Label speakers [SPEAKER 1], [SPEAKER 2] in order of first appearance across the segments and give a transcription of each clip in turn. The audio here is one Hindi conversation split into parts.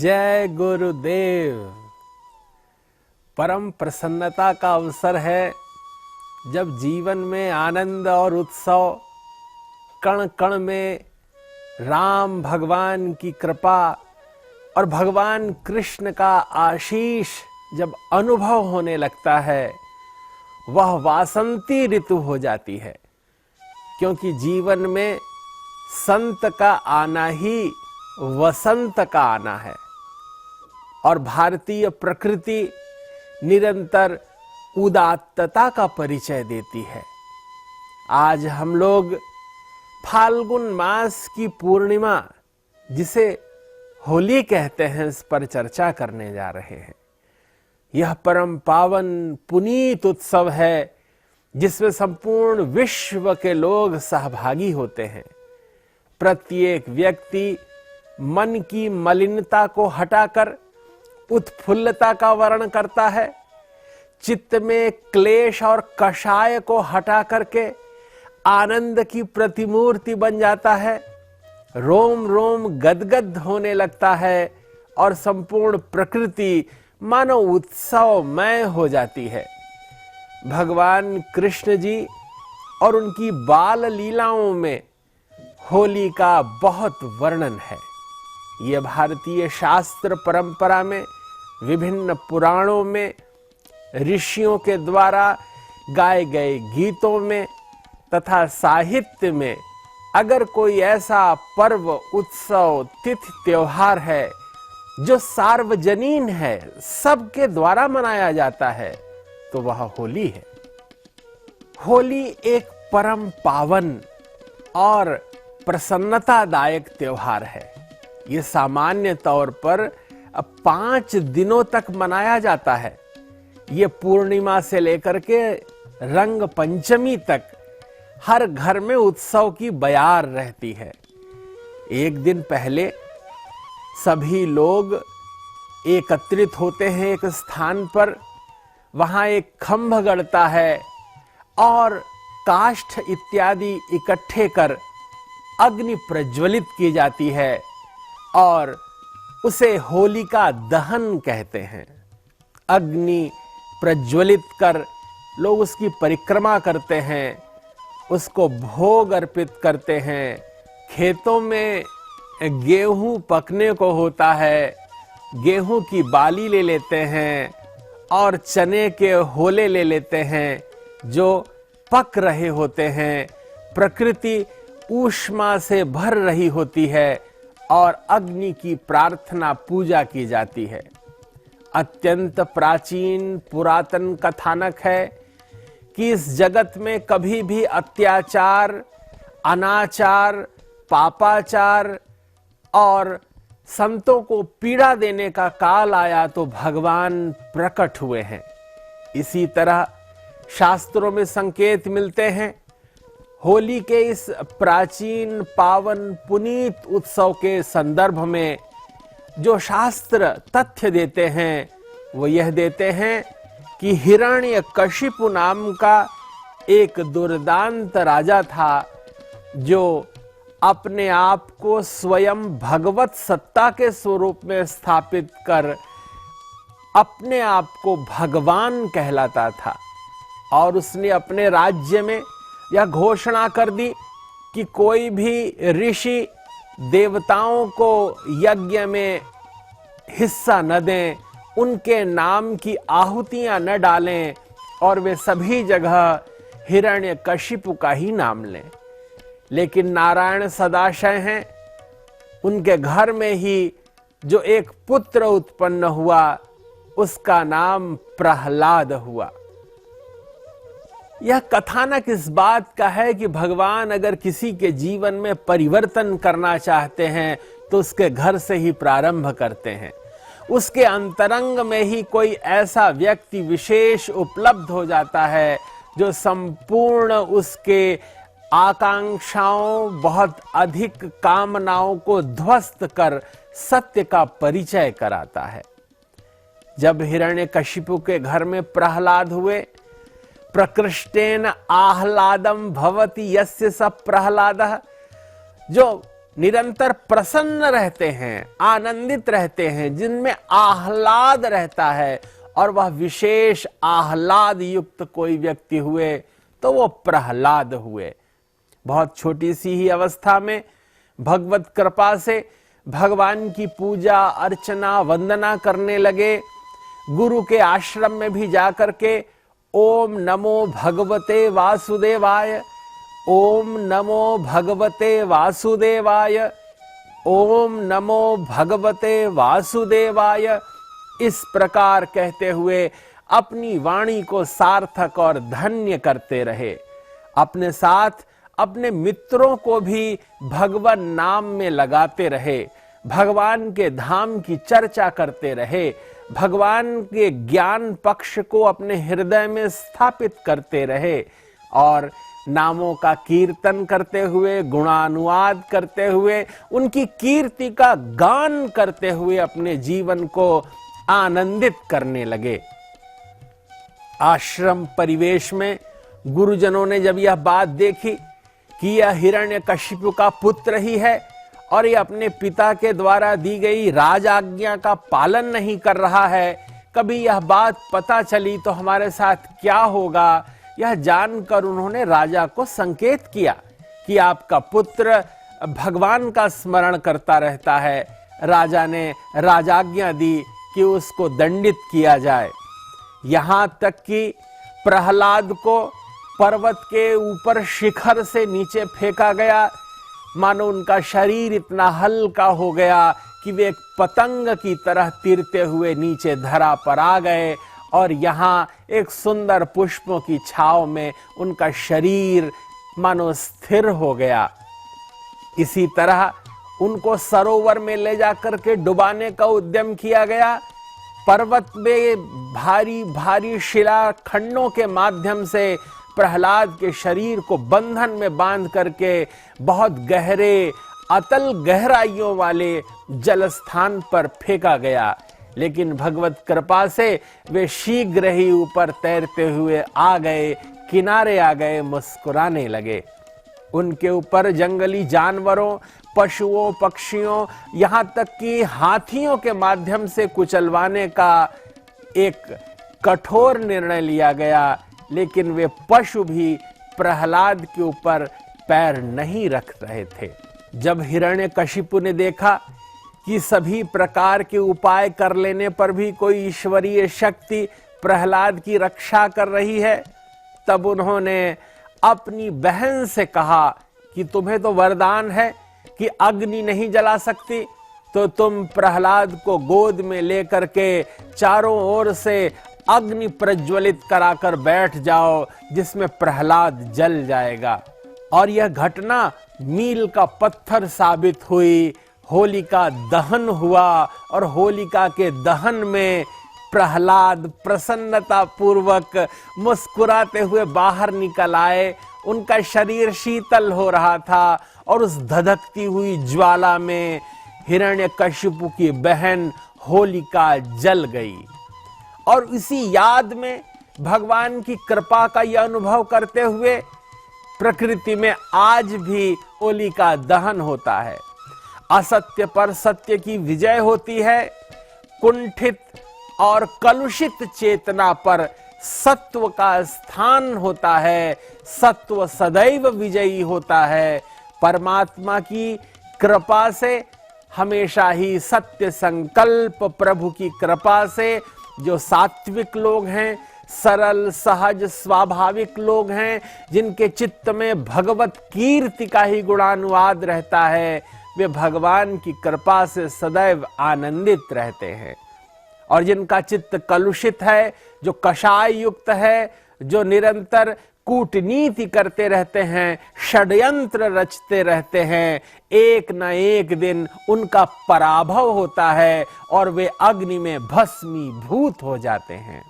[SPEAKER 1] जय गुरुदेव। परम प्रसन्नता का अवसर है जब जीवन में आनंद और उत्सव, कण कण में राम भगवान की कृपा और भगवान कृष्ण का आशीष जब अनुभव होने लगता है, वह वासंती ऋतु हो जाती है। क्योंकि जीवन में संत का आना ही वसंत का आना है और भारतीय प्रकृति निरंतर उदात्तता का परिचय देती है। आज हम लोग फाल्गुन मास की पूर्णिमा, जिसे होली कहते हैं, इस पर चर्चा करने जा रहे हैं। यह परम पावन पुनीत उत्सव है जिसमें संपूर्ण विश्व के लोग सहभागी होते हैं। प्रत्येक व्यक्ति मन की मलिनता को हटाकर उत्फुल्लता का वर्ण करता है, चित्त में क्लेश और कषाय को हटा करके आनंद की प्रतिमूर्ति बन जाता है, रोम रोम गदगद होने लगता है और संपूर्ण प्रकृति मानो उत्सवमय हो जाती है। भगवान कृष्ण जी और उनकी बाल लीलाओं में होली का बहुत वर्णन है। ये भारतीय शास्त्र परंपरा में, विभिन्न पुराणों में, ऋषियों के द्वारा गाए गए गीतों में तथा साहित्य में अगर कोई ऐसा पर्व, उत्सव, तिथि, त्योहार है जो सार्वजनीन है, सबके द्वारा मनाया जाता है, तो वह होली है। होली एक परम पावन और प्रसन्नतादायक त्योहार है। ये सामान्य तौर पर 5 दिनों तक मनाया जाता है। ये पूर्णिमा से लेकर के रंग पंचमी तक हर घर में उत्सव की बयार रहती है। एक दिन पहले सभी लोग एकत्रित होते हैं एक स्थान पर, वहां एक खंभ गड़ता है और काष्ठ इत्यादि इकट्ठे कर अग्नि प्रज्वलित की जाती है और उसे होलिका दहन कहते हैं। अग्नि प्रज्वलित कर लोग उसकी परिक्रमा करते हैं, उसको भोग अर्पित करते हैं। खेतों में गेहूं पकने को होता है, गेहूं की बाली ले लेते हैं और चने के होले ले लेते हैं जो पक रहे होते हैं। प्रकृति ऊष्मा से भर रही होती है और अग्नि की प्रार्थना पूजा की जाती है। अत्यंत प्राचीन पुरातन कथानक है कि इस जगत में कभी भी अत्याचार, अनाचार, पापाचार और संतों को पीड़ा देने का काल आया तो भगवान प्रकट हुए हैं। इसी तरह शास्त्रों में संकेत मिलते हैं। होली के इस प्राचीन पावन पुनीत उत्सव के संदर्भ में जो शास्त्र तथ्य देते हैं वो यह देते हैं कि हिरण्यकशिपु नाम का एक दुर्दांत राजा था जो अपने आप को स्वयं भगवत सत्ता के स्वरूप में स्थापित कर अपने आप को भगवान कहलाता था। और उसने अपने राज्य में यह घोषणा कर दी कि कोई भी ऋषि देवताओं को यज्ञ में हिस्सा न दें, उनके नाम की आहुतियां न डालें और वे सभी जगह हिरण्यकशिपु का ही नाम लें। लेकिन नारायण सदाशय हैं, उनके घर में ही जो एक पुत्र उत्पन्न हुआ उसका नाम प्रहलाद हुआ। यह कथानक इस बात का है कि भगवान अगर किसी के जीवन में परिवर्तन करना चाहते हैं तो उसके घर से ही प्रारंभ करते हैं। उसके अंतरंग में ही कोई ऐसा व्यक्ति विशेष उपलब्ध हो जाता है जो संपूर्ण उसके आकांक्षाओं, बहुत अधिक कामनाओं को ध्वस्त कर सत्य का परिचय कराता है। जब हिरण्यकशिपु के घर में प्रहलाद हुए, प्रकृष्टेन आह्लादम भवति यस्य स प्रहलादः, जो निरंतर प्रसन्न रहते हैं, आनंदित रहते हैं, जिनमें आह्लाद रहता है, और वह विशेष आह्लाद युक्त कोई व्यक्ति हुए तो वो प्रहलाद हुए। बहुत छोटी सी ही अवस्था में भगवत कृपा से भगवान की पूजा अर्चना वंदना करने लगे। गुरु के आश्रम में भी जाकर के ओम नमो भगवते वासुदेवाय, ओम नमो भगवते वासुदेवाय, ओम नमो भगवते वासुदेवाय, इस प्रकार कहते हुए अपनी वाणी को सार्थक और धन्य करते रहे। अपने साथ अपने मित्रों को भी भगवान नाम में लगाते रहे, भगवान के धाम की चर्चा करते रहे, भगवान के ज्ञान पक्ष को अपने हृदय में स्थापित करते रहे, और नामों का कीर्तन करते हुए, गुणानुवाद करते हुए, उनकी कीर्ति का गान करते हुए अपने जीवन को आनंदित करने लगे। आश्रम परिवेश में गुरुजनों ने जब यह बात देखी कि यह हिरण्यकशिपु का पुत्र ही है और यह अपने पिता के द्वारा दी गई राज आज्ञा का पालन नहीं कर रहा है, कभी यह बात पता चली तो हमारे साथ क्या होगा, यह जानकर उन्होंने राजा को संकेत किया कि आपका पुत्र भगवान का स्मरण करता रहता है। राजा ने राजाज्ञा दी कि उसको दंडित किया जाए। यहां तक कि प्रहलाद को पर्वत के ऊपर शिखर से नीचे फेंका गया, मानो उनका शरीर इतना हल्का हो गया कि वे एक पतंग की तरह तिरते हुए नीचे धरा पर आ गए, और यहाँ एक सुंदर पुष्पों की छाव में उनका शरीर मानो स्थिर हो गया। इसी तरह उनको सरोवर में ले जाकर के डुबाने का उद्यम किया गया। पर्वत में भारी भारी शिला खंडों के माध्यम से प्रहलाद के शरीर को बंधन में बांध करके बहुत गहरे अतल गहराइयों वाले जल स्थान पर फेंका गया, लेकिन भगवत कृपा से वे शीघ्र ही ऊपर तैरते हुए आ गए, किनारे आ गए, मुस्कुराने लगे। उनके ऊपर जंगली जानवरों, पशुओं, पक्षियों, यहाँ तक कि हाथियों के माध्यम से कुचलवाने का एक कठोर निर्णय लिया गया, लेकिन वे पशु भी प्रहलाद के ऊपर पैर नहीं रख रहे थे। जब हिरण्यकशिपु ने देखा कि सभी प्रकार के उपाय कर लेने पर भी कोई ईश्वरीय शक्ति प्रहलाद की रक्षा कर रही है, तब उन्होंने अपनी बहन से कहा कि तुम्हें तो वरदान है कि अग्नि नहीं जला सकती, तो तुम प्रहलाद को गोद में लेकर के चारों ओर से अग्नि प्रज्वलित कराकर बैठ जाओ, जिसमें प्रहलाद जल जाएगा। और यह घटना मील का पत्थर साबित हुई। होलिका दहन हुआ और होलिका के दहन में प्रहलाद प्रसन्नता पूर्वक मुस्कुराते हुए बाहर निकल आए। उनका शरीर शीतल हो रहा था और उस धधकती हुई ज्वाला में हिरण्यकशिपु की बहन होलिका जल गई। और इसी याद में भगवान की कृपा का यह अनुभव करते हुए प्रकृति में आज भी होलिका दहन होता है। असत्य पर सत्य की विजय होती है। कुंठित और कलुषित चेतना पर सत्व का स्थान होता है। सत्व सदैव विजयी होता है। परमात्मा की कृपा से हमेशा ही सत्य संकल्प, प्रभु की कृपा से जो सात्विक लोग हैं, सरल सहज स्वाभाविक लोग हैं, जिनके चित्त में भगवत कीर्ति का ही गुणानुवाद रहता है, वे भगवान की कृपा से सदैव आनंदित रहते हैं। और जिनका चित्त कलुषित है, जो कषाय युक्त है, जो निरंतर कूटनीति करते रहते हैं, षड्यंत्र रचते रहते हैं, एक न एक दिन उनका पराभव होता है और वे अग्नि में भस्मीभूत हो जाते हैं।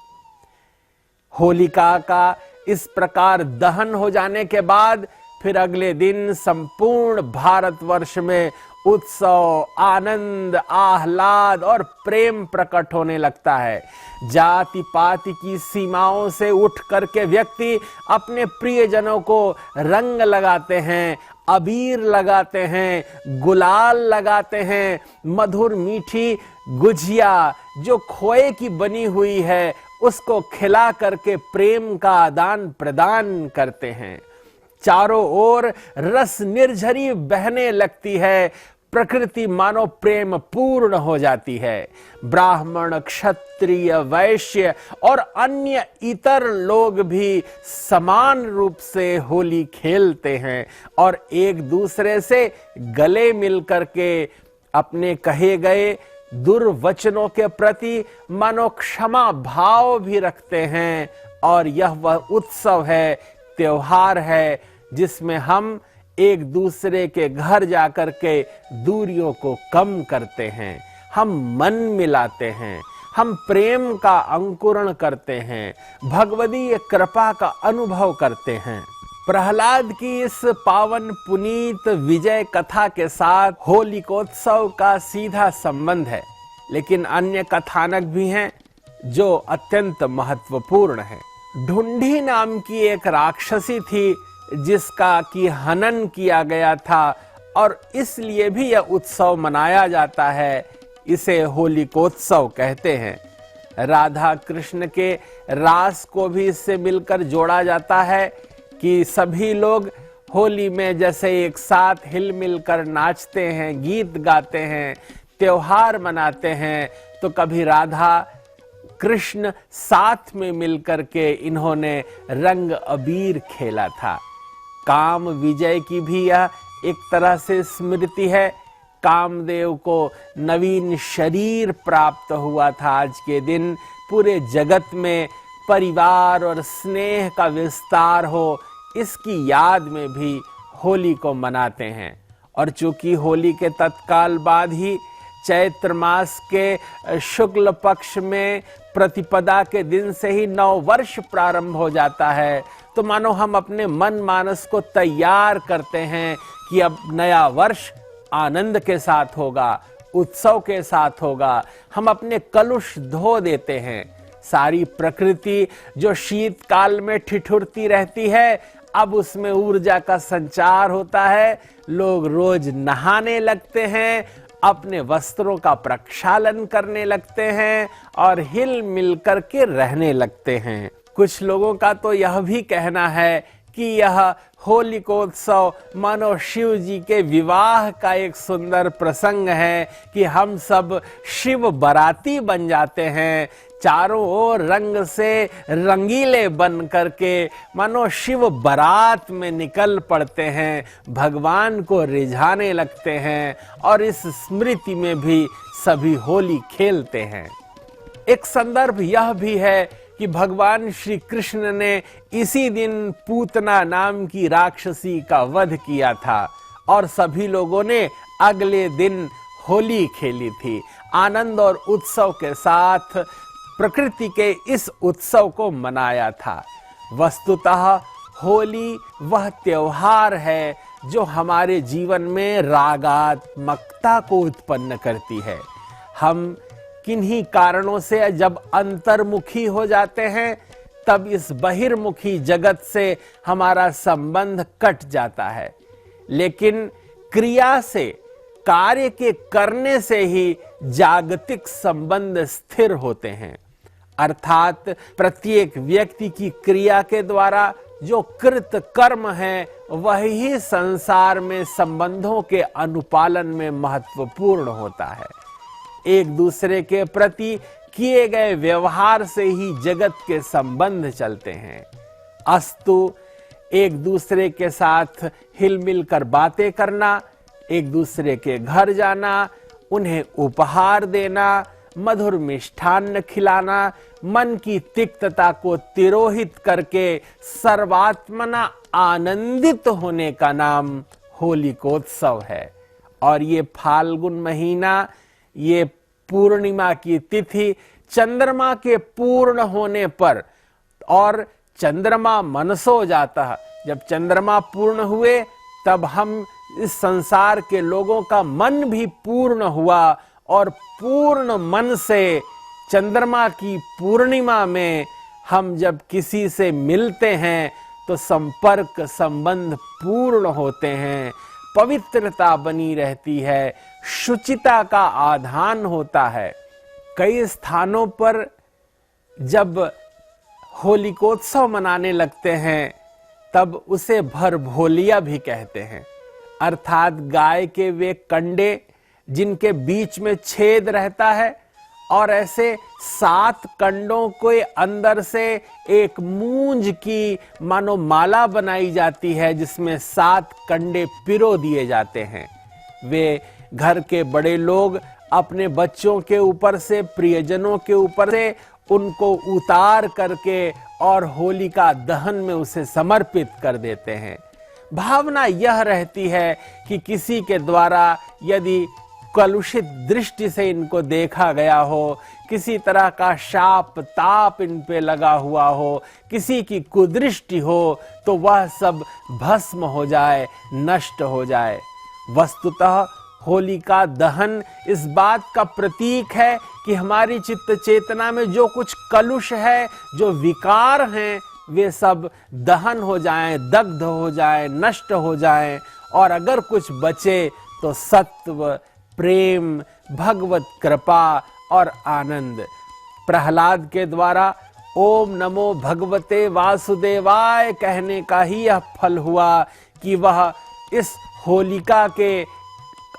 [SPEAKER 1] होलिका का इस प्रकार दहन हो जाने के बाद फिर अगले दिन संपूर्ण भारतवर्ष में उत्सव, आनंद, आह्लाद और प्रेम प्रकट होने लगता है। जाति पाति की सीमाओं से उठ करके व्यक्ति अपने प्रियजनों को रंग लगाते हैं, अबीर लगाते हैं, गुलाल लगाते हैं, मधुर मीठी गुजिया जो खोए की बनी हुई है उसको खिला करके प्रेम का आदान प्रदान करते हैं। चारों ओर रस निर्झरी बहने लगती है, प्रकृति मानो प्रेम पूर्ण हो जाती है। ब्राह्मण, क्षत्रिय, वैश्य और अन्य इतर लोग भी समान रूप से होली खेलते हैं और एक दूसरे से गले मिलकर के अपने कहे गए दुर्वचनों के प्रति मानो क्षमा भाव भी रखते हैं। और यह वह उत्सव है, त्योहार है, जिसमें हम एक दूसरे के घर जाकर के दूरियों को कम करते हैं, हम मन मिलाते हैं, हम प्रेम का अंकुरण करते हैं, भगवदीय कृपा का अनुभव करते हैं। प्रहलाद की इस पावन पुनीत विजय कथा के साथ होलिकोत्सव का सीधा संबंध है, लेकिन अन्य कथानक भी हैं जो अत्यंत महत्वपूर्ण हैं। ढूंढी नाम की एक राक्षसी थी जिसका की हनन किया गया था और इसलिए भी यह उत्सव मनाया जाता है, इसे होलिकोत्सव कहते हैं। राधा कृष्ण के रास को भी इससे मिलकर जोड़ा जाता है कि सभी लोग होली में जैसे एक साथ हिल मिलकर नाचते हैं, गीत गाते हैं, त्योहार मनाते हैं, तो कभी राधा कृष्ण साथ में मिलकर के इन्होंने रंग अबीर खेला था। काम विजय की भी यह एक तरह से स्मृति है। कामदेव को नवीन शरीर प्राप्त हुआ था आज के दिन। पूरे जगत में परिवार और स्नेह का विस्तार हो, इसकी याद में भी होली को मनाते हैं। और चूंकि होली के तत्काल बाद ही चैत्र मास के शुक्ल पक्ष में प्रतिपदा के दिन से ही नव वर्ष प्रारंभ हो जाता है, तो मानो हम अपने मन मानस को तैयार करते हैं कि अब नया वर्ष आनंद के साथ होगा, उत्सव के साथ होगा। हम अपने कलुष धो देते हैं। सारी प्रकृति जो शीतकाल में ठिठुरती रहती है, अब उसमें ऊर्जा का संचार होता है। लोग रोज नहाने लगते हैं, अपने वस्त्रों का प्रक्षालन करने लगते हैं और हिल मिल करके रहने लगते हैं। कुछ लोगों का तो यह भी कहना है कि यह होलिकोत्सव मानो शिव जी के विवाह का एक सुंदर प्रसंग है कि हम सब शिव बाराती बन जाते हैं, चारों ओर रंग से रंगीले बन करके मानो शिव बारात में निकल पड़ते हैं, भगवान को रिझाने लगते हैं और इस स्मृति में भी सभी होली खेलते हैं। एक संदर्भ यह भी है कि भगवान श्री कृष्ण ने इसी दिन पूतना नाम की राक्षसी का वध किया था और सभी लोगों ने अगले दिन होली खेली थी। आनंद और उत्सव के साथ प्रकृति के इस उत्सव को मनाया था। वस्तुतः होली वह त्योहार है जो हमारे जीवन में रागात्मकता को उत्पन्न करती है। हम किन्हीं कारणों से जब अंतर्मुखी हो जाते हैं, तब इस बहिर्मुखी जगत से हमारा संबंध कट जाता है, लेकिन क्रिया से, कार्य के करने से ही जागतिक संबंध स्थिर होते हैं। अर्थात प्रत्येक व्यक्ति की क्रिया के द्वारा जो कृत कर्म है, वही संसार में संबंधों के अनुपालन में महत्वपूर्ण होता है। एक दूसरे के प्रति किए गए व्यवहार से ही जगत के संबंध चलते हैं। अस्तु एक दूसरे के साथ हिलमिल कर बातें करना, एक दूसरे के घर जाना, उन्हें उपहार देना, मधुर मिष्ठान्न खिलाना, मन की तिक्तता को तिरोहित करके सर्वात्मना आनंदित होने का नाम होलिकोत्सव है। और ये फाल्गुन महीना, ये पूर्णिमा की तिथि चंद्रमा के पूर्ण होने पर, और चंद्रमा मनसो जाता, जब चंद्रमा पूर्ण हुए तब हम इस संसार के लोगों का मन भी पूर्ण हुआ और पूर्ण मन से चंद्रमा की पूर्णिमा में हम जब किसी से मिलते हैं तो संपर्क संबंध पूर्ण होते हैं, पवित्रता बनी रहती है, शुचिता का आधान होता है। कई स्थानों पर जब होलिकोत्सव मनाने लगते हैं तब उसे भरभोलिया भी कहते हैं, अर्थात गाय के वे कंडे जिनके बीच में छेद रहता है और ऐसे 7 कंडों के अंदर से एक मूंज की मानो माला बनाई जाती है जिसमें 7 कंडे पिरो दिए जाते हैं। वे घर के बड़े लोग अपने बच्चों के ऊपर से, प्रियजनों के ऊपर से उनको उतार करके और होलिका दहन में उसे समर्पित कर देते हैं। भावना यह रहती है कि किसी के द्वारा यदि कलुषित दृष्टि से इनको देखा गया हो, किसी तरह का शाप ताप इन पे लगा हुआ हो, किसी की कुदृष्टि हो, तो वह सब भस्म हो जाए, नष्ट हो जाए। वस्तुतः होलिका दहन इस बात का प्रतीक है कि हमारी चित्त चेतना में जो कुछ कलुष है, जो विकार हैं, वे सब दहन हो जाएं, दग्ध हो जाएं, नष्ट हो जाएं, और अगर कुछ बचे तो सत्व, प्रेम, भगवत कृपा और आनंद। प्रहलाद के द्वारा ओम नमो भगवते वासुदेवाय कहने का ही यह फल हुआ कि वह इस होलिका के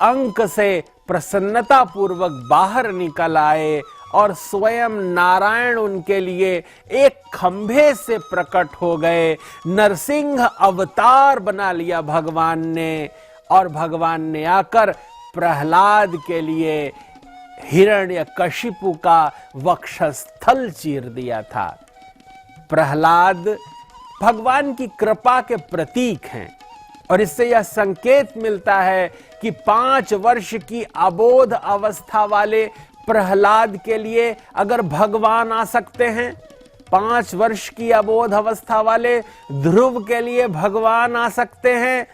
[SPEAKER 1] अंक से प्रसन्नता पूर्वक बाहर निकल आए और स्वयं नारायण उनके लिए एक खंभे से प्रकट हो गए। नरसिंह अवतार बना लिया भगवान ने, और भगवान ने आकर प्रहलाद के लिए हिरण्यकशिपु का वक्षस्थल चीर दिया था। प्रहलाद भगवान की कृपा के प्रतीक हैं और इससे यह संकेत मिलता है कि 5 वर्ष की अबोध अवस्था वाले प्रहलाद के लिए अगर भगवान आ सकते हैं, 5 वर्ष की अबोध अवस्था वाले ध्रुव के लिए भगवान आ सकते हैं,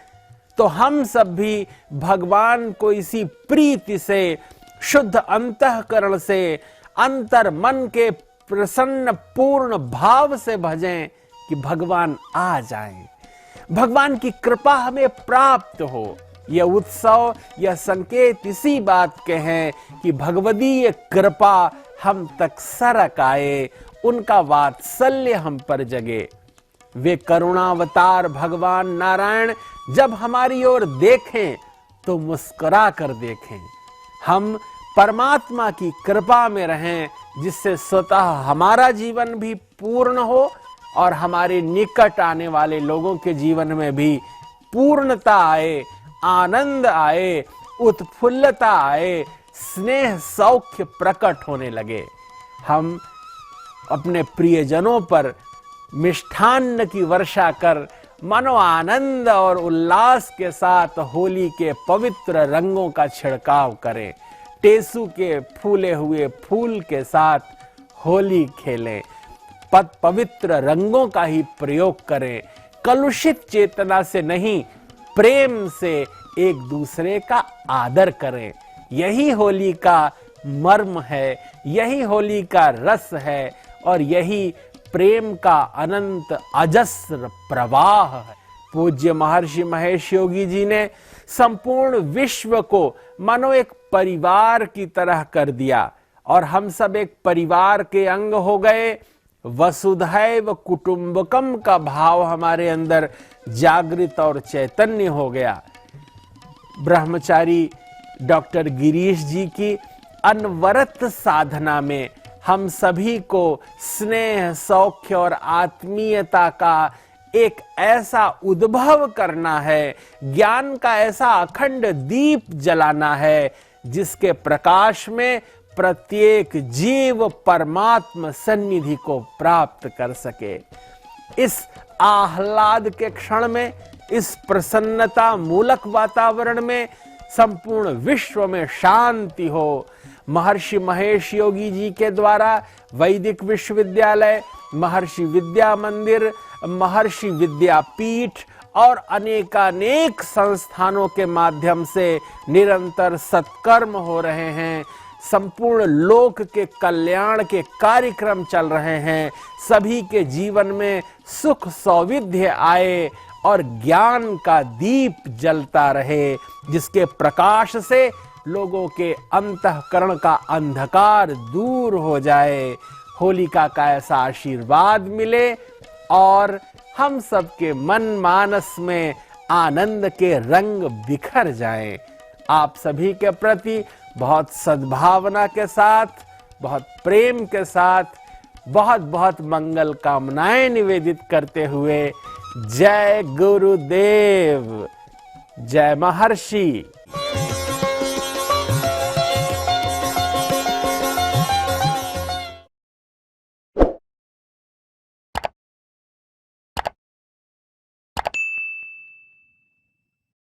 [SPEAKER 1] तो हम सब भी भगवान को इसी प्रीति से, शुद्ध अंतःकरण से, अंतर मन के प्रसन्न पूर्ण भाव से भजें कि भगवान आ जाएं, भगवान की कृपा हमें प्राप्त हो। यह उत्सव, यह संकेत इसी बात के हैं कि भगवदीय कृपा हम तक सरक आए, उनका वात्सल्य हम पर जगे। वे करुणावतार भगवान नारायण जब हमारी ओर देखें तो मुस्कुरा कर देखें। हम परमात्मा की कृपा में रहें, जिससे स्वतः हमारा जीवन भी पूर्ण हो और हमारे निकट आने वाले लोगों के जीवन में भी पूर्णता आए, आनंद आए, उत्फुल्लता आए, स्नेह सौख्य प्रकट होने लगे। हम अपने प्रियजनों पर मिष्ठान्न की वर्षा कर मानो आनंद और उल्लास के साथ होली के पवित्र रंगों का छिड़काव करें, टेसू के फूले हुए फूल के साथ होली खेलें, पवित्र रंगों का ही प्रयोग करें, कलुषित चेतना से नहीं, प्रेम से एक दूसरे का आदर करें। यही होली का मर्म है, यही होली का रस है और यही प्रेम का अनंत अजस्र प्रवाह है। पूज्य महर्षि महेश योगी जी ने संपूर्ण विश्व को मानो एक परिवार की तरह कर दिया और हम सब एक परिवार के अंग हो गए। वसुधैव कुटुंबकम का भाव हमारे अंदर जागृत और चैतन्य हो गया। ब्रह्मचारी डॉक्टर गिरीश जी की अनवरत साधना में हम सभी को स्नेह, सौख्य और आत्मीयता का एक ऐसा उद्भव करना है, ज्ञान का ऐसा अखंड दीप जलाना है जिसके प्रकाश में प्रत्येक जीव परमात्मा सन्निधि को प्राप्त कर सके। इस आह्लाद के क्षण में, इस प्रसन्नता मूलक वातावरण में संपूर्ण विश्व में शांति हो। महर्षि महेश योगी जी के द्वारा वैदिक विश्वविद्यालय, महर्षि विद्या मंदिर, महर्षि विद्यापीठ और अनेकानेक संस्थानों के माध्यम से निरंतर सत्कर्म हो रहे हैं। संपूर्ण लोक के कल्याण के कार्यक्रम चल रहे हैं। सभी के जीवन में सुख सौविध्य आए और ज्ञान का दीप जलता रहे, जिसके प्रकाश से लोगों के अंतःकरण का अंधकार दूर हो जाए। होलिका का ऐसा आशीर्वाद मिले और हम सबके मन मानस में आनंद के रंग बिखर जाएं। आप सभी के प्रति बहुत सद्भावना के साथ, बहुत प्रेम के साथ, बहुत बहुत मंगल कामनाएं निवेदित करते हुए जय गुरुदेव, जय महर्षि।